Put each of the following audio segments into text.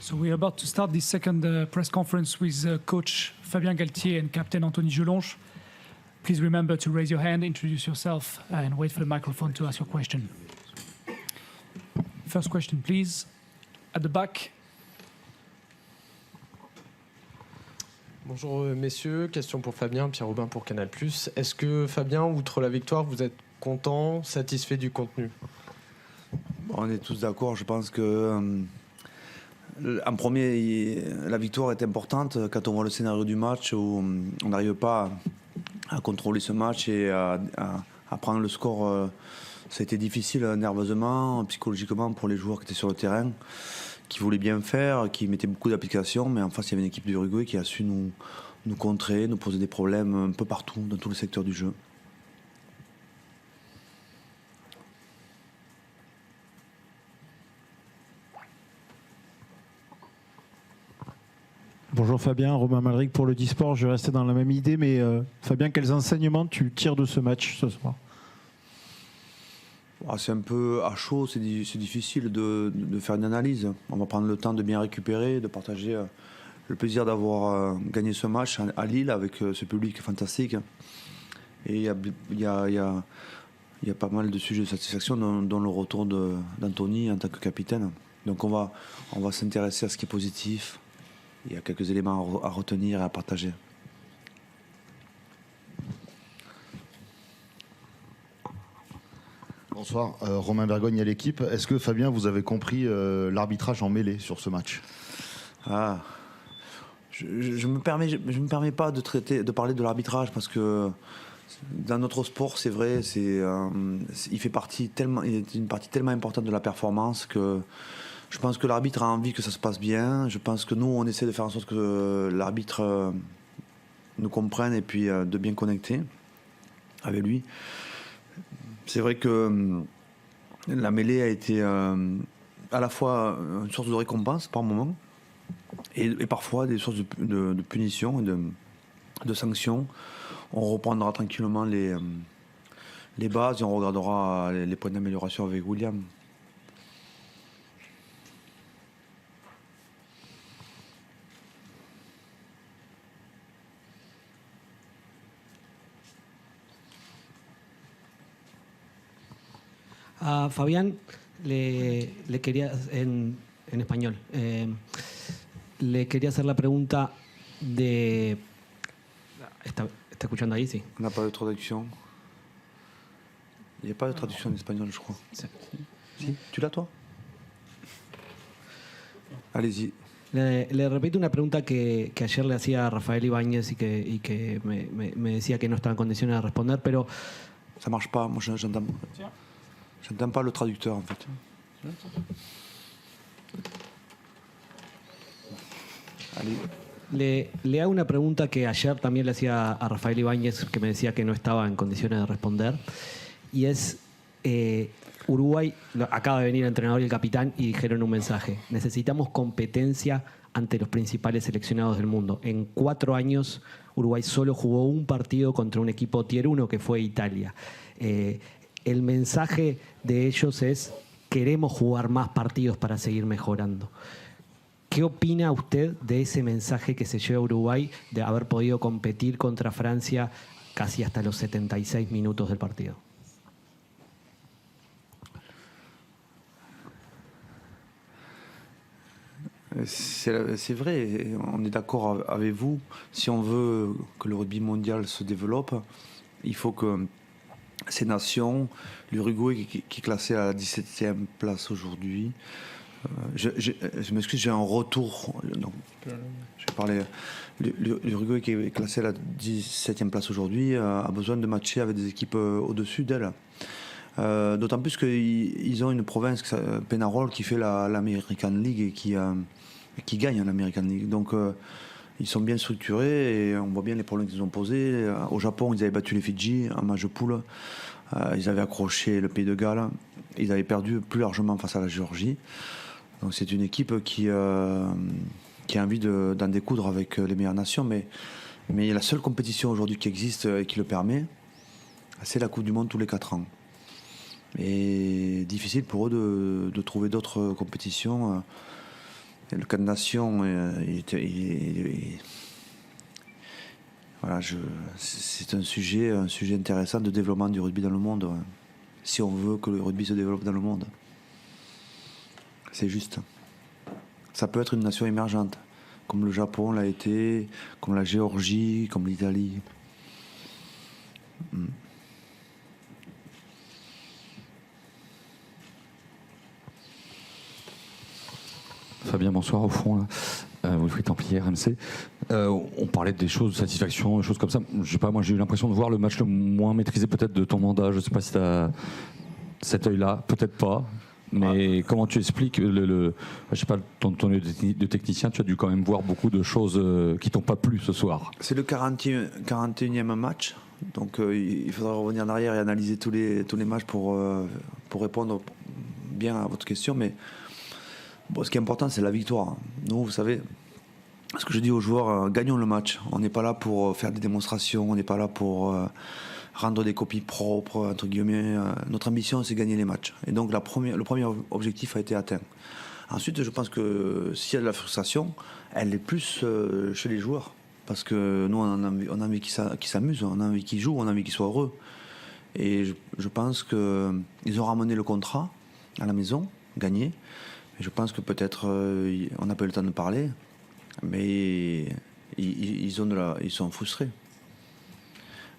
So we're about to start the second press conference with Coach Fabien Galtier and Captain Anthony Gelonche. Please remember to raise your hand, introduce yourself, and wait for the microphone to ask your question. First question, please. At the back. Bonjour messieurs, question pour Fabien, Pierre Robin pour Canal+. Est-ce que Fabien, outre la victoire, vous êtes content, satisfait du contenu ? On est tous d'accord, je pense que en premier, la victoire est importante quand on voit le scénario du match où on n'arrive pas à contrôler ce match et à prendre le score. Ça a été difficile nerveusement, psychologiquement pour les joueurs qui étaient sur le terrain, qui voulaient bien faire, qui mettaient beaucoup d'applications, mais en face il y avait une équipe d'Uruguay qui a su nous contrer, nous poser des problèmes un peu partout, dans tous les secteurs du jeu. Bonjour Fabien, Romain Malric pour le Disport. Je vais rester dans la même idée, mais Fabien, quels enseignements tu tires de ce match ce soir ? C'est un peu à chaud, c'est difficile de faire une analyse. On va prendre le temps de bien récupérer, de partager le plaisir d'avoir gagné ce match à Lille avec ce public fantastique. Et il y a pas mal de sujets de satisfaction, dont le retour d'Anthony en tant que capitaine. Donc on va s'intéresser à ce qui est positif. Il y a quelques éléments à retenir et à partager. Bonsoir, Romain Bergogne à l'équipe. Est-ce que Fabien, vous avez compris l'arbitrage en mêlée sur ce match ? Je me permets pas de parler de l'arbitrage parce que dans notre sport, c'est vrai, il est une partie tellement importante de la performance que je pense que l'arbitre a envie que ça se passe bien. Je pense que nous, on essaie de faire en sorte que l'arbitre nous comprenne et puis de bien connecter avec lui. C'est vrai que la mêlée a été à la fois une source de récompense par moment et parfois des sources de punition et de sanctions. On reprendra tranquillement les bases et on regardera les points d'amélioration avec William. Fabián, le quería, en español, le quería hacer la pregunta de... ¿Está escuchando ahí? Sí. On n'a pas de traduction. Il n'y a pas de traduction en espagnol, je crois. Si, tu l'as toi? Allez-y. Le repito una pregunta que ayer le hacía a Rafael Ibáñez y que me decía que no estaba en condiciones de responder, pero... Ça marche pas, moi j'entends pas le traducteur en fait. Allez. Le hago una pregunta que ayer también le hacía a Rafael Ibáñez, que me decía que no estaba en condiciones de responder, y es... Uruguay acaba de venir el entrenador y el capitán y dijeron un mensaje: necesitamos competencia ante los principales seleccionados del mundo. En 4 años Uruguay solo jugó un partido contra un equipo tier 1 que fue Italia. El mensaje de ellos es: queremos jugar más partidos para seguir mejorando. ¿Qué opina usted de ese mensaje que se lleva a Uruguay de haber podido competir contra Francia casi hasta los 76 minutos del partido? C'est vrai, on est d'accord avec vous. Si on veut que le rugby mondial se développe, il faut que ces nations, l'Uruguay qui est classé à la 17e place aujourd'hui, je m'excuse, j'ai un retour. Donc, je vais parler. L'Uruguay qui est classé à la 17e place aujourd'hui a besoin de matcher avec des équipes au-dessus d'elle. D'autant plus qu'ils ont une province, Penarol, qui fait l'American League et qui gagne l'American League. Donc ils sont bien structurés et on voit bien les problèmes qu'ils ont posés. Au Japon, ils avaient battu les Fidji en match de poule. Ils avaient accroché le Pays de Galles. Ils avaient perdu plus largement face à la Géorgie. Donc c'est une équipe qui a envie d'en découdre avec les meilleures nations. Mais la seule compétition aujourd'hui qui existe et qui le permet, c'est la Coupe du Monde tous les 4 ans. Et difficile pour eux de trouver d'autres compétitions Et le cas de nation, voilà, c'est un sujet intéressant de développement du rugby dans le monde. Ouais. Si on veut que le rugby se développe dans le monde. C'est juste. Ça peut être une nation émergente, comme le Japon l'a été, comme la Géorgie, comme l'Italie. Fabien, bonsoir au fond. Wilfried Templier, RMC. On parlait des choses, de satisfaction, des choses comme ça. Je sais pas, moi j'ai eu l'impression de voir le match le moins maîtrisé peut-être de ton mandat. Je sais pas si tu as cet œil-là, peut-être pas. Mais comment tu expliques je sais pas, ton œil de technicien, tu as dû quand même voir beaucoup de choses qui t'ont pas plu ce soir. C'est le 41e match, donc il faudra revenir en arrière et analyser tous les matchs pour répondre bien à votre question. Mais bon, ce qui est important, c'est la victoire. Nous, vous savez, ce que je dis aux joueurs, gagnons le match. On n'est pas là pour faire des démonstrations, on n'est pas là pour rendre des copies propres, entre guillemets. Notre ambition, c'est gagner les matchs. Et donc, le premier objectif a été atteint. Ensuite, je pense que s'il y a de la frustration, elle est plus chez les joueurs. Parce que nous, on a envie qu'ils s'amusent, on a envie qu'ils jouent, on a envie qu'ils soient heureux. Et je pense qu'ils ont ramené le contrat à la maison, gagné. Et je pense que peut-être on n'a pas eu le temps de parler, mais ils sont frustrés.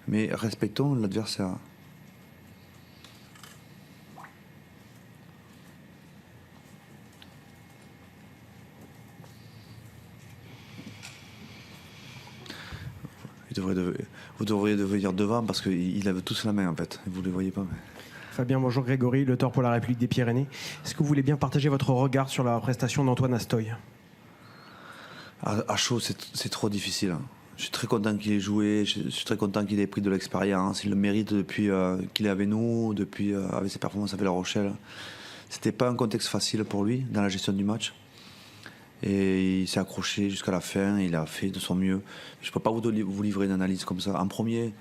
Mais respectons l'adversaire. Vous devriez devenir devant parce qu'ils avaient tous la main en fait. Vous ne les voyez pas. Mais... Fabien, bonjour. Grégory, l'auteur pour la République des Pyrénées. Est-ce que vous voulez bien partager votre regard sur la prestation d'Antoine Astoy ? À chaud, c'est trop difficile. Je suis très content qu'il ait joué, je suis très content qu'il ait pris de l'expérience. Il le mérite depuis qu'il est avec nous, depuis avec ses performances avec La Rochelle. C'était pas un contexte facile pour lui dans la gestion du match. Et il s'est accroché jusqu'à la fin, il a fait de son mieux. Je ne peux pas vous livrer une analyse comme ça. En premier,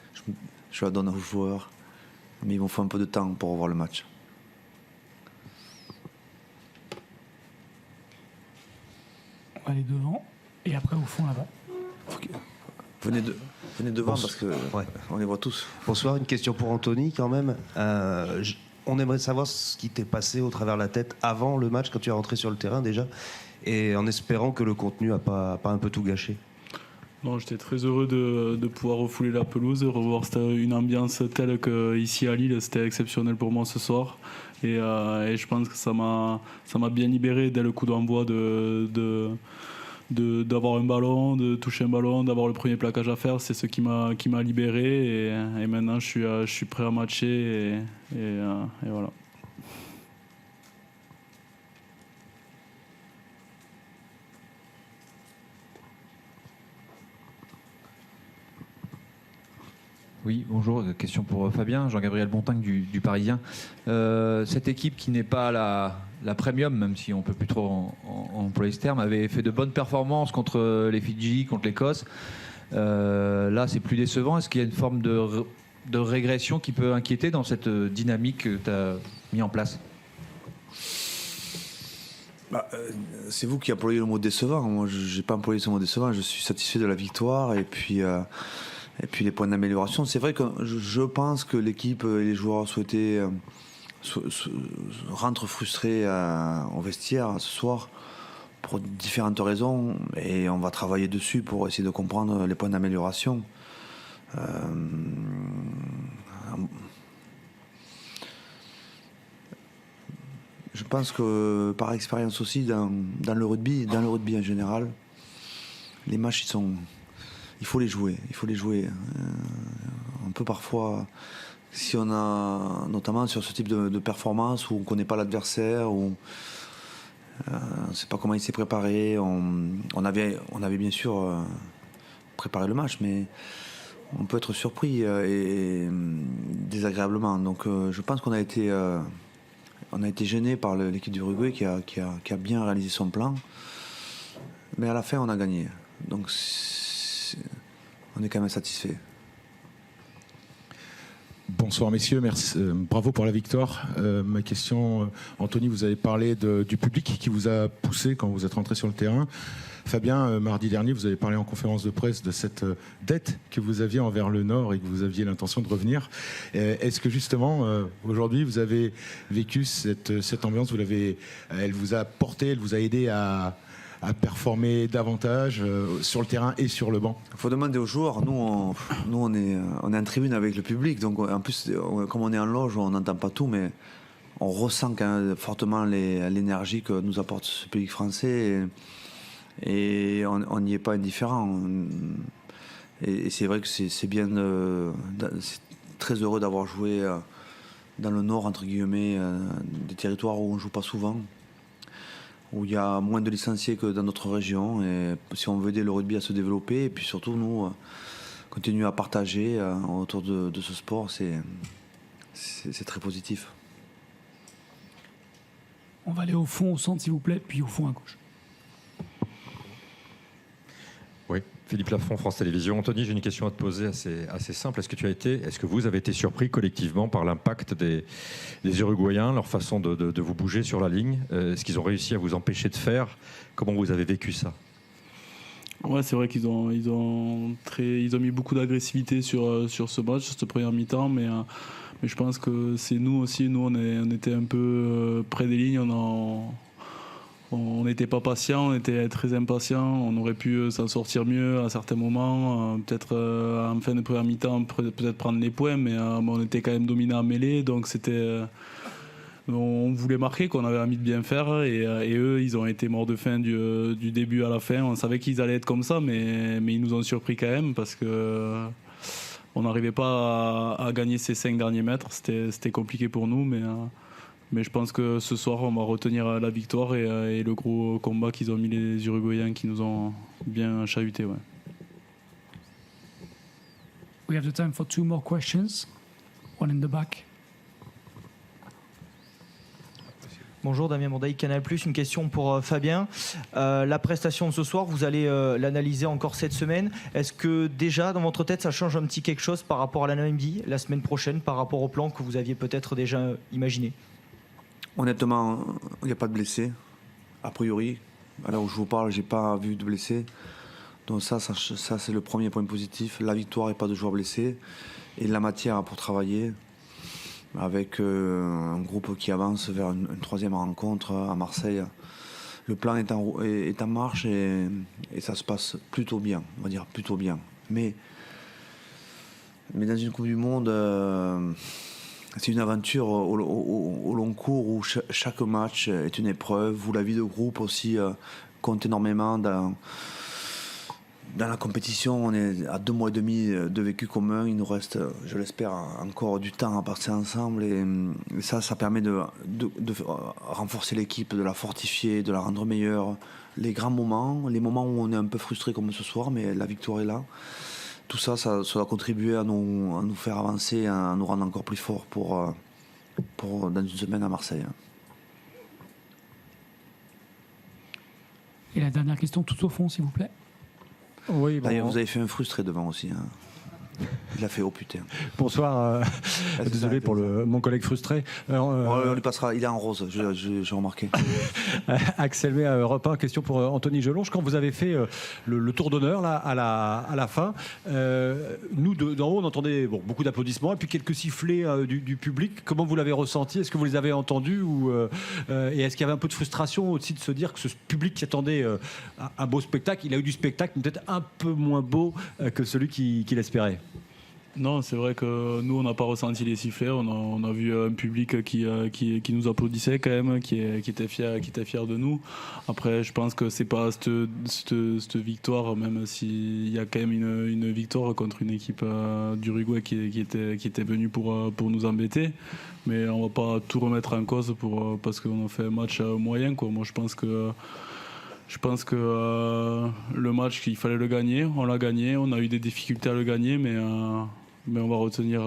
je la donne aux joueurs, mais il me faut un peu de temps pour revoir le match. On va aller devant et après au fond là-bas. Venez devant parce que on les voit tous. Bonsoir, une question pour Anthony quand même. On aimerait savoir ce qui t'est passé au travers de la tête avant le match, quand tu es rentré sur le terrain déjà, et en espérant que le contenu n'a pas un peu tout gâché. Non, j'étais très heureux de pouvoir refouler la pelouse, revoir une ambiance telle qu'ici à Lille, c'était exceptionnel pour moi ce soir. Et je pense que ça m'a bien libéré dès le coup d'envoi d'avoir un ballon, de toucher un ballon, d'avoir le premier plaquage à faire. C'est ce qui m'a libéré. Et maintenant, je suis prêt à matcher. Et voilà. Oui, bonjour. Question pour Fabien, Jean-Gabriel Bontingue du Parisien. Cette équipe qui n'est pas la premium, même si on ne peut plus trop employer ce terme, avait fait de bonnes performances contre les Fidji, contre l'Écosse. Là, c'est plus décevant. Est-ce qu'il y a une forme de régression qui peut inquiéter dans cette dynamique que tu as mis en place ? C'est vous qui employez le mot décevant. Moi, je n'ai pas employé ce mot décevant. Je suis satisfait de la victoire et puis les points d'amélioration. C'est vrai que je pense que l'équipe et les joueurs souhaitaient rentrent frustrés au vestiaire ce soir pour différentes raisons et on va travailler dessus pour essayer de comprendre les points d'amélioration. Je pense que par expérience aussi dans le rugby en général, les matchs il faut les jouer. On peut parfois, si on a, notamment sur ce type de performance où on ne connaît pas l'adversaire, où on ne sait pas comment il s'est préparé, on avait bien sûr préparé le match, mais on peut être surpris et désagréablement. Donc je pense qu'on a été gêné par l'équipe du Uruguay qui a bien réalisé son plan, mais à la fin on a gagné. Donc on est quand même satisfait. Bon. bonsoir messieurs, merci, bravo pour la victoire. Ma question, Anthony, vous avez parlé du public qui vous a poussé quand vous êtes rentré sur le terrain. Fabien, mardi dernier, vous avez parlé en conférence de presse de cette dette que vous aviez envers le Nord et que vous aviez l'intention de revenir. Est-ce que justement, aujourd'hui, vous avez vécu cette ambiance, elle vous a porté, elle vous a aidé à performer davantage sur le terrain et sur le banc? Il faut demander aux joueurs. Nous, on est en tribune avec le public. Donc, en plus, comme on est en loge, on n'entend pas tout, mais on ressent quand même fortement l'énergie que nous apporte ce public français. Et on n'y est pas indifférent. Et c'est vrai que c'est bien. C'est très heureux d'avoir joué dans le Nord, entre guillemets, des territoires où on ne joue pas souvent, où il y a moins de licenciés que dans notre région. Et si on veut aider le rugby à se développer, et puis surtout nous continuer à partager autour de ce sport, c'est très positif. On va aller au fond, au centre s'il vous plaît, puis au fond à gauche. Oui, Philippe Lafont, France Télévisions. Anthony, j'ai une question à te poser assez simple. Est-ce que vous avez été surpris collectivement par l'impact des Uruguayens, leur façon de vous bouger sur la ligne, ce qu'ils ont réussi à vous empêcher de faire? Comment vous avez vécu ça? Ouais, c'est vrai qu'ils ont mis beaucoup d'agressivité sur ce match, sur cette première mi-temps, mais je pense que c'est nous aussi. Nous, on était un peu près des lignes. On n'était pas patient, on était très impatient. On aurait pu s'en sortir mieux à certains moments. Peut-être en fin de première mi-temps, peut-être prendre les points, mais on était quand même dominé en mêlée. Donc on voulait marquer, qu'on avait envie de bien faire. Et eux, ils ont été morts de faim du début à la fin. On savait qu'ils allaient être comme ça, mais ils nous ont surpris quand même parce que on n'arrivait pas à gagner ces 5 derniers mètres. C'était compliqué pour nous, mais je pense que ce soir, on va retenir la victoire et le gros combat qu'ils ont mis les Uruguayens qui nous ont bien chahuté. Ouais. We have the time for 2 more questions. One in the back. Bonjour, Damien Bourdaille, Canal+. Une question pour Fabien. La prestation de ce soir, vous allez l'analyser encore cette semaine. Est-ce que déjà, dans votre tête, ça change un petit quelque chose par rapport à la Namibie la semaine prochaine, par rapport au plan que vous aviez peut-être déjà imaginé? Honnêtement, il n'y a pas de blessés. A priori, à l'heure où je vous parle, j'ai pas vu de blessés. Donc ça c'est le premier point positif. La victoire et pas de joueurs blessés. Et la matière pour travailler avec un groupe qui avance vers une 3e rencontre à Marseille. Le plan est en marche et ça se passe plutôt bien. On va dire plutôt bien. Mais dans une Coupe du Monde... c'est une aventure au long cours où chaque match est une épreuve, où la vie de groupe aussi compte énormément dans la compétition. On est à 2 mois et demi de vécu commun. Il nous reste, je l'espère, encore du temps à passer ensemble. Et ça permet de renforcer l'équipe, de la fortifier, de la rendre meilleure. Les grands moments, les moments où on est un peu frustré comme ce soir, mais la victoire est là. Tout ça va contribuer à nous faire avancer, à nous rendre encore plus forts pour dans une semaine à Marseille. Et la dernière question, tout au fond, s'il vous plaît. Oui, bon. Vous avez fait un frustré devant aussi. Hein. Il a fait oh putain. Bonsoir, désolé pour mon collègue frustré. On lui passera, il est en rose, j'ai remarqué. Axel May, Europe 1, question pour Anthony Jelonge. Quand vous avez fait le tour d'honneur là, à la fin, nous d'en haut on entendait beaucoup d'applaudissements et puis quelques sifflets du public. Comment vous l'avez ressenti? Est-ce que vous les avez entendus et est-ce qu'il y avait un peu de frustration aussi de se dire que ce public qui attendait un beau spectacle, il a eu du spectacle mais peut-être un peu moins beau que celui qu'il espérait? Non, c'est vrai que nous, on n'a pas ressenti les sifflets. On a vu un public qui nous applaudissait quand même, qui était fier de nous. Après, je pense que c'est pas cette victoire, même s'il y a quand même une victoire contre une équipe d'Uruguay qui était venue pour nous embêter. Mais on va pas tout remettre en cause parce qu'on a fait un match moyen, quoi. Moi, je pense que le match, il fallait le gagner. On l'a gagné. On a eu des difficultés à le gagner, mais on va retenir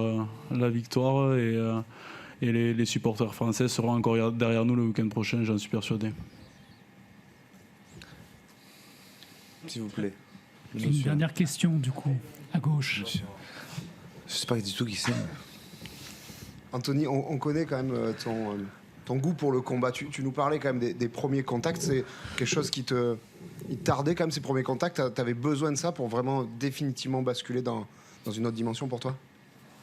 la victoire et les supporters français seront encore derrière nous le week-end prochain, j'en suis persuadé. S'il vous plaît. Une dernière question, du coup, à gauche. Je ne sais pas du tout qui c'est. Anthony, on connaît quand même ton goût pour le combat. Tu nous parlais quand même des premiers contacts. C'est quelque chose qui il tardait quand même, ces premiers contacts. Tu avais besoin de ça pour vraiment définitivement basculer dans une autre dimension pour toi?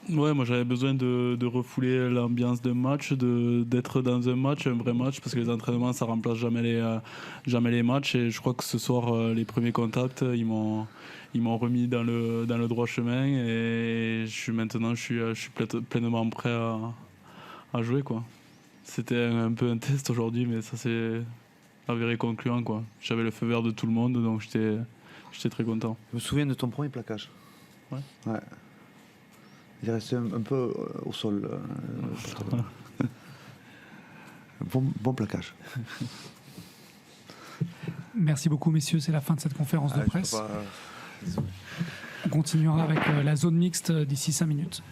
Ouais, moi j'avais besoin de refouler l'ambiance d'un match, d'être dans un match, un vrai match, parce que les entraînements ça remplace jamais les matchs. Et je crois que ce soir, les premiers contacts, ils m'ont remis dans le droit chemin. Et maintenant, je suis pleinement prêt à jouer, quoi. C'était un peu un test aujourd'hui, mais ça s'est avéré concluant, quoi. J'avais le feu vert de tout le monde, donc j'étais très content. Je me souviens de ton premier plaquage. Ouais. Il est resté un peu au sol. Bon plaquage. Merci beaucoup, messieurs. C'est la fin de cette conférence de presse. On continuera avec la zone mixte d'ici 5 minutes.